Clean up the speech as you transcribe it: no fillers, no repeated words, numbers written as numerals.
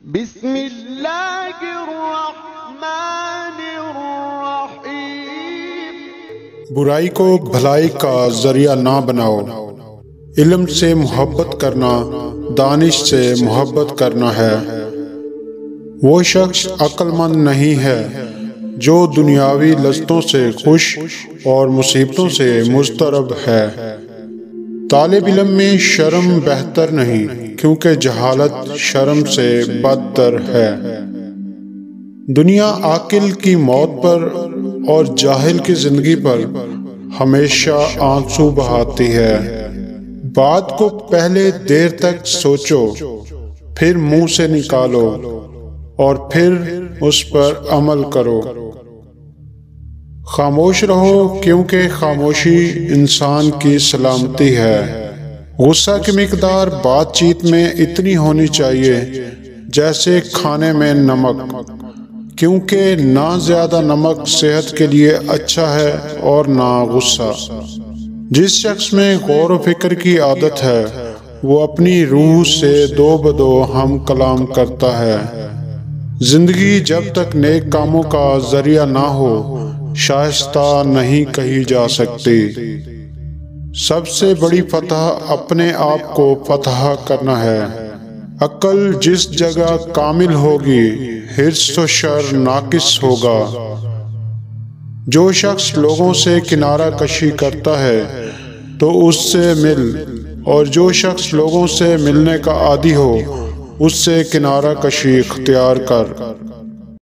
بسم اللہ الرحمن الرحیم۔ برائی کو بھلائی کا ذریعہ نہ بناؤ۔ علم سے محبت کرنا دانش سے محبت کرنا ہے۔ وہ شخص عقل مند نہیں ہے جو دنیاوی لذتوں سے خوش اور مصیبتوں سے مضطرب ہے۔ طالب علم میں شرم بہتر نہیں، کیونکہ جہالت شرم سے بدتر ہے۔ دنیا عاقل کی موت پر اور جاہل کی زندگی پر ہمیشہ آنسو بہاتی ہے۔ بات کو پہلے دیر تک سوچو، پھر منہ سے نکالو اور پھر اس پر عمل کرو۔ خاموش رہو، کیونکہ خاموشی انسان کی سلامتی ہے۔ غصہ کی مقدار بات چیت میں اتنی ہونی چاہیے جیسے کھانے میں نمک، کیونکہ نہ زیادہ نمک صحت کے لیے اچھا ہے اور نہ غصہ۔ جس شخص میں غور و فکر کی عادت ہے وہ اپنی روح سے دو بدو ہم کلام کرتا ہے۔ زندگی جب تک نیک کاموں کا ذریعہ نہ ہو شائستہ نہیں کہی جا سکتی۔ سب سے بڑی فتح اپنے آپ کو فتح کرنا ہے۔ عقل جس جگہ کامل ہوگی حرص و شر ناقص ہوگا۔ جو شخص لوگوں سے کنارہ کشی کرتا ہے تو اس سے مل، اور جو شخص لوگوں سے ملنے کا عادی ہو اس سے کنارہ کشی اختیار کر۔